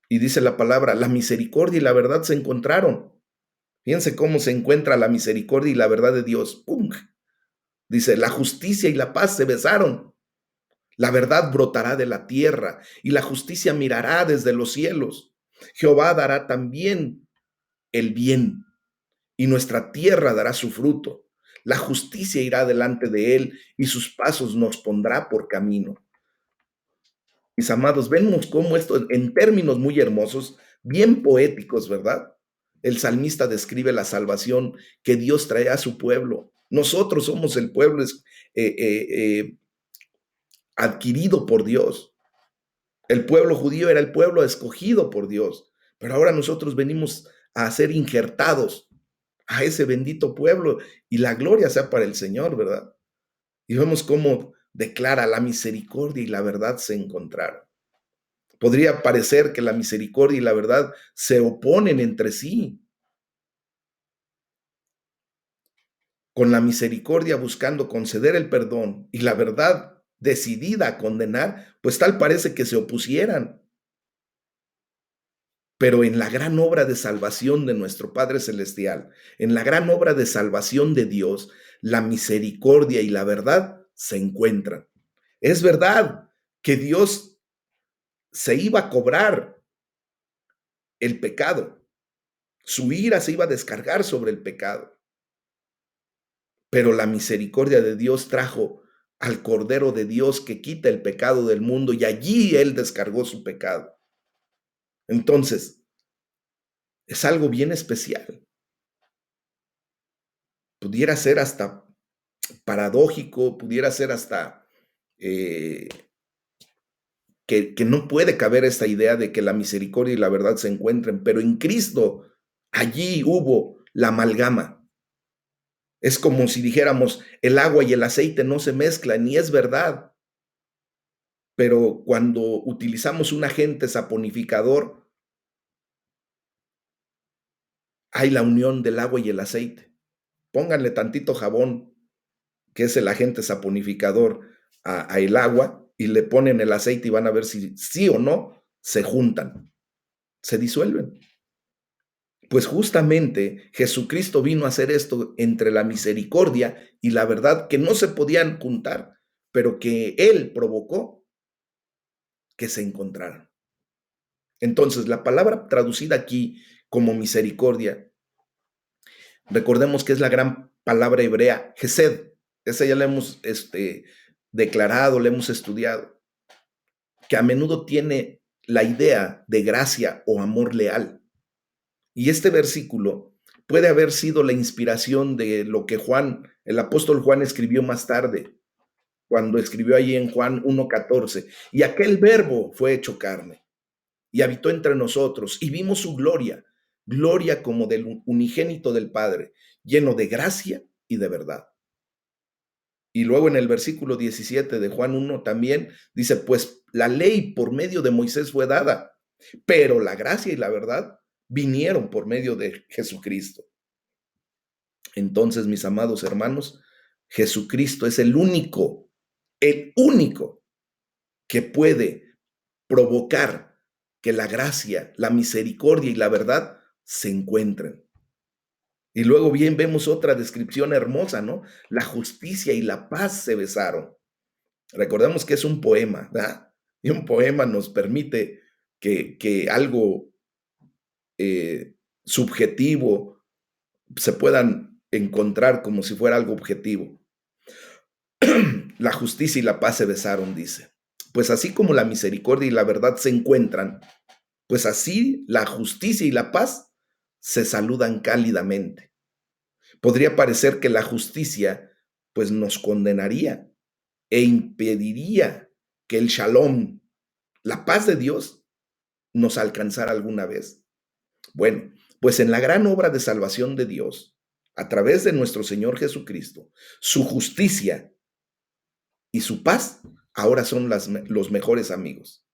Y dice la palabra, la misericordia y la verdad se encontraron. Fíjense cómo se encuentra la misericordia y la verdad de Dios. ¡Pum! Dice, la justicia y la paz se besaron. La verdad brotará de la tierra y la justicia mirará desde los cielos. Jehová dará también el bien y nuestra tierra dará su fruto. La justicia irá delante de él y sus pasos nos pondrá por camino. Mis amados, vemos cómo esto en términos muy hermosos, bien poéticos, ¿verdad? El salmista describe la salvación que Dios trae a su pueblo. Nosotros somos el pueblo adquirido por Dios. El pueblo judío era el pueblo escogido por Dios, pero ahora nosotros venimos a ser injertados a ese bendito pueblo y la gloria sea para el Señor, ¿verdad? Y vemos cómo declara la misericordia y la verdad se encontraron. Podría parecer que la misericordia y la verdad se oponen entre sí. Con la misericordia buscando conceder el perdón y la verdad decidida a condenar, pues tal parece que se opusieran. Pero en la gran obra de salvación de nuestro Padre Celestial, en la gran obra de salvación de Dios, la misericordia y la verdad se encuentran. Es verdad que Dios se iba a cobrar el pecado, su ira se iba a descargar sobre el pecado, pero la misericordia de Dios trajo al Cordero de Dios que quita el pecado del mundo y allí Él descargó su pecado. Entonces, es algo bien especial. Pudiera ser hasta paradójico, pudiera ser hasta eh, que no puede caber esta idea de que la misericordia y la verdad se encuentren, pero en Cristo allí hubo la amalgama. Es como si dijéramos, el agua y el aceite no se mezclan, y es verdad, pero cuando utilizamos un agente saponificador, hay la unión del agua y el aceite. Pónganle tantito jabón, que es el agente saponificador, a el agua, y le ponen el aceite y van a ver si sí o no se juntan, se disuelven. Pues justamente Jesucristo vino a hacer esto entre la misericordia y la verdad que no se podían juntar, pero que Él provocó que se encontraran. Entonces, la palabra traducida aquí como misericordia, recordemos que es la gran palabra hebrea, Gesed. Esa ya la hemos declarado, la hemos estudiado, que a menudo tiene la idea de gracia o amor leal. Y este versículo puede haber sido la inspiración de lo que Juan, el apóstol Juan, escribió más tarde, cuando escribió allí en Juan 1:14, y aquel verbo fue hecho carne y habitó entre nosotros y vimos su gloria, gloria como del unigénito del Padre, lleno de gracia y de verdad. Y luego en el versículo 17 de Juan 1 también dice, pues la ley por medio de Moisés fue dada, pero la gracia y la verdad vinieron por medio de Jesucristo. Entonces, mis amados hermanos, Jesucristo es el único que puede provocar que la gracia, la misericordia y la verdad se encuentren. Y luego bien vemos otra descripción hermosa, ¿no? La justicia y la paz se besaron. Recordemos que es un poema, ¿verdad? Y un poema nos permite que algo subjetivo se puedan encontrar como si fuera algo objetivo. La justicia y la paz se besaron, dice. Pues así como la misericordia y la verdad se encuentran, pues así la justicia y la paz se saludan cálidamente. Podría parecer que la justicia pues nos condenaría e impediría que el shalom, la paz de Dios, nos alcanzara alguna vez. Bueno, pues en la gran obra de salvación de Dios, a través de nuestro Señor Jesucristo, su justicia y su paz, ahora son los mejores amigos.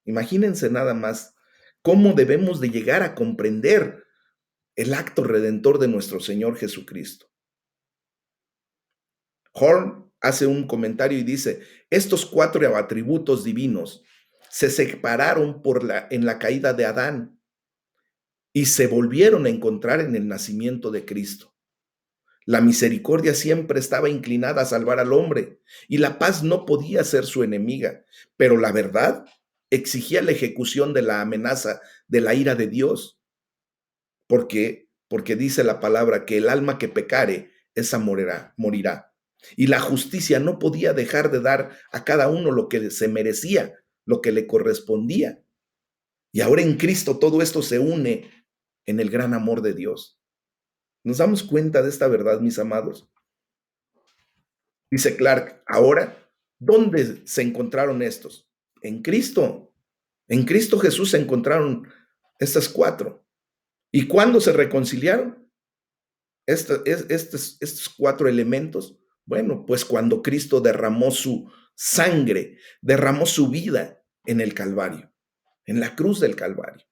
Imagínense nada más cómo debemos de llegar a comprender el acto redentor de nuestro Señor Jesucristo. Horn hace un comentario y dice, estos cuatro atributos divinos se separaron en la caída de Adán y se volvieron a encontrar en el nacimiento de Cristo. La misericordia siempre estaba inclinada a salvar al hombre y la paz no podía ser su enemiga, pero la verdad exigía la ejecución de la amenaza de la ira de Dios. ¿Por qué? Porque dice la palabra que el alma que pecare, esa morirá. Y la justicia no podía dejar de dar a cada uno lo que se merecía, lo que le correspondía. Y ahora en Cristo todo esto se une en el gran amor de Dios. ¿Nos damos cuenta de esta verdad, mis amados? Dice Clark, ahora, ¿dónde se encontraron estos? En Cristo. En Cristo Jesús se encontraron estas cuatro. ¿Y cuándo se reconciliaron? Estos cuatro elementos. Bueno, pues cuando Cristo derramó su sangre, derramó su vida en el Calvario, en la cruz del Calvario.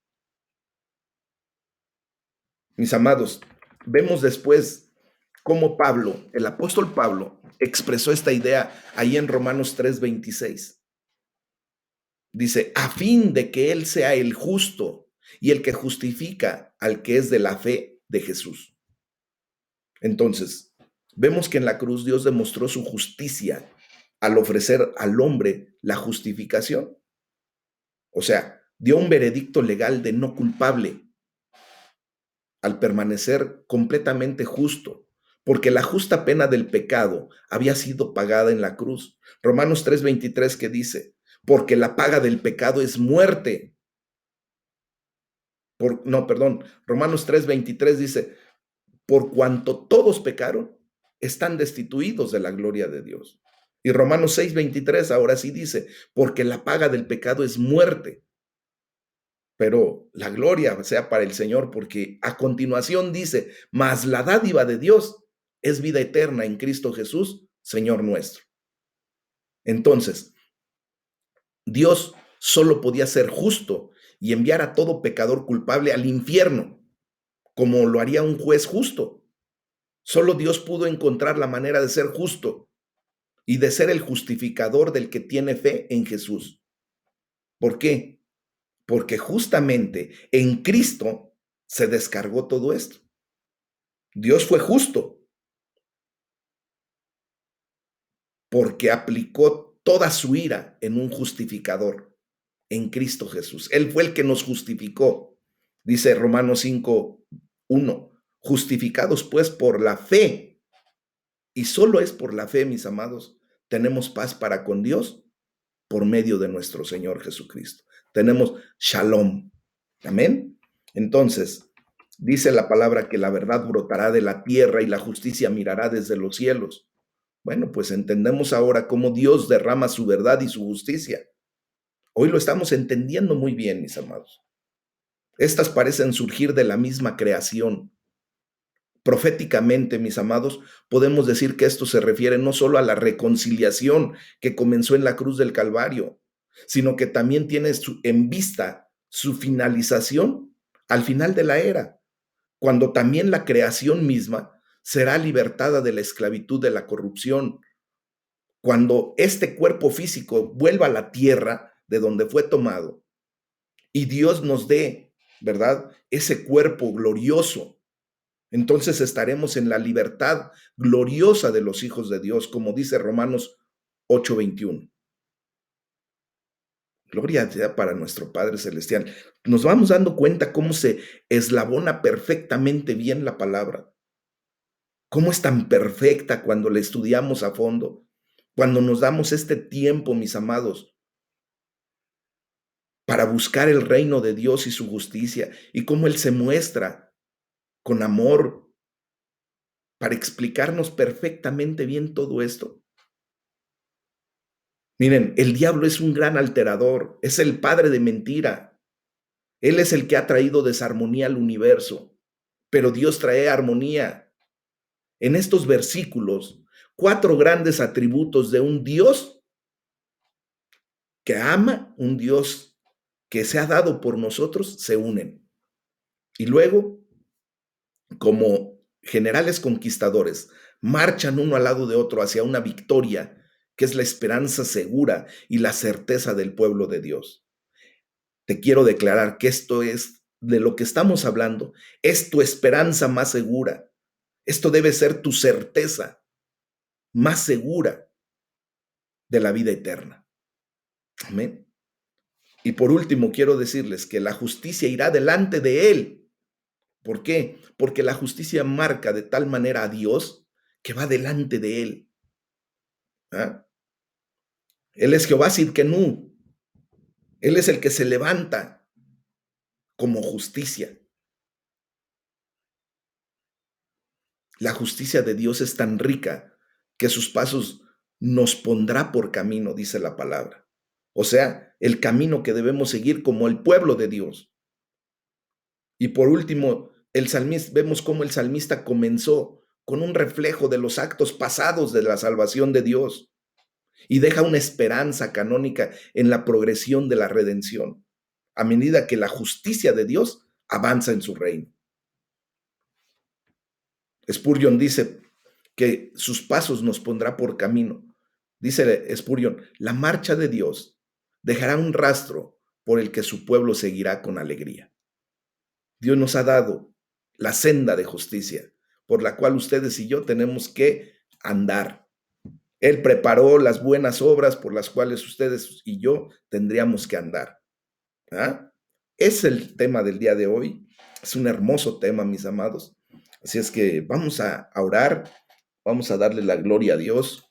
Mis amados, vemos después cómo Pablo, el apóstol Pablo, expresó esta idea ahí en Romanos 3:26. Dice, a fin de que Él sea el justo y el que justifica al que es de la fe de Jesús. Entonces, vemos que en la cruz Dios demostró su justicia al ofrecer al hombre la justificación. O sea, dio un veredicto legal de no culpable al permanecer completamente justo, porque la justa pena del pecado había sido pagada en la cruz. Romanos 3:23 que dice, porque la paga del pecado es muerte. Romanos 3:23 dice, por cuanto todos pecaron, están destituidos de la gloria de Dios. Y Romanos 6:23 ahora sí dice, porque la paga del pecado es muerte. Pero la gloria sea para el Señor, porque a continuación dice, mas la dádiva de Dios es vida eterna en Cristo Jesús, Señor nuestro. Entonces, Dios solo podía ser justo y enviar a todo pecador culpable al infierno, como lo haría un juez justo. Solo Dios pudo encontrar la manera de ser justo y de ser el justificador del que tiene fe en Jesús. ¿Por qué? Porque justamente en Cristo se descargó todo esto. Dios fue justo porque aplicó toda su ira en un justificador, en Cristo Jesús. Él fue el que nos justificó. Dice Romanos 5:1, justificados pues por la fe. Y solo es por la fe, mis amados, tenemos paz para con Dios por medio de nuestro Señor Jesucristo. Tenemos shalom. Amén. Entonces, dice la palabra que la verdad brotará de la tierra y la justicia mirará desde los cielos. Bueno, pues entendemos ahora cómo Dios derrama su verdad y su justicia. Hoy lo estamos entendiendo muy bien, mis amados. Estas parecen surgir de la misma creación. Proféticamente, mis amados, podemos decir que esto se refiere no solo a la reconciliación que comenzó en la cruz del Calvario, sino que también tiene en vista su finalización al final de la era, cuando también la creación misma será libertada de la esclavitud de la corrupción, cuando este cuerpo físico vuelva a la tierra de donde fue tomado y Dios nos dé, ¿verdad? Ese cuerpo glorioso. Entonces estaremos en la libertad gloriosa de los hijos de Dios, como dice Romanos 8:21. Gloria sea para nuestro Padre Celestial. Nos vamos dando cuenta cómo se eslabona perfectamente bien la palabra. Cómo es tan perfecta cuando la estudiamos a fondo, cuando nos damos este tiempo, mis amados, para buscar el reino de Dios y su justicia, y cómo Él se muestra con amor para explicarnos perfectamente bien todo esto. Miren, el diablo es un gran alterador, es el padre de mentira. Él es el que ha traído desarmonía al universo. pero Dios trae armonía. En estos versículos, 4 grandes atributos de un Dios que ama, un Dios que se ha dado por nosotros, se unen. Y luego, como generales conquistadores, marchan uno al lado de otro hacia una victoria que es la esperanza segura y la certeza del pueblo de Dios. Te quiero declarar que esto es de lo que estamos hablando, es tu esperanza más segura. Esto debe ser tu certeza más segura de la vida eterna. Amén. Y por último, quiero decirles que la justicia irá delante de él. ¿Por qué? Porque la justicia marca de tal manera a Dios que va delante de él. ¿Ah? Él es Jehová Sidkenu. Él es el que se levanta como justicia. La justicia de Dios es tan rica que sus pasos nos pondrá por camino, dice la palabra. O sea, el camino que debemos seguir como el pueblo de Dios. Y por último, vemos cómo el salmista comenzó con un reflejo de los actos pasados de la salvación de Dios y deja una esperanza canónica en la progresión de la redención, a medida que la justicia de Dios avanza en su reino. Spurgeon dice que sus pasos nos pondrá por camino. Dice Spurgeon, la marcha de Dios dejará un rastro por el que su pueblo seguirá con alegría. Dios nos ha dado la senda de justicia por la cual ustedes y yo tenemos que andar. Él preparó las buenas obras por las cuales ustedes y yo tendríamos que andar. ¿Ah? Es el tema del día de hoy. Es un hermoso tema, mis amados. Así es que vamos a orar, vamos a darle la gloria a Dios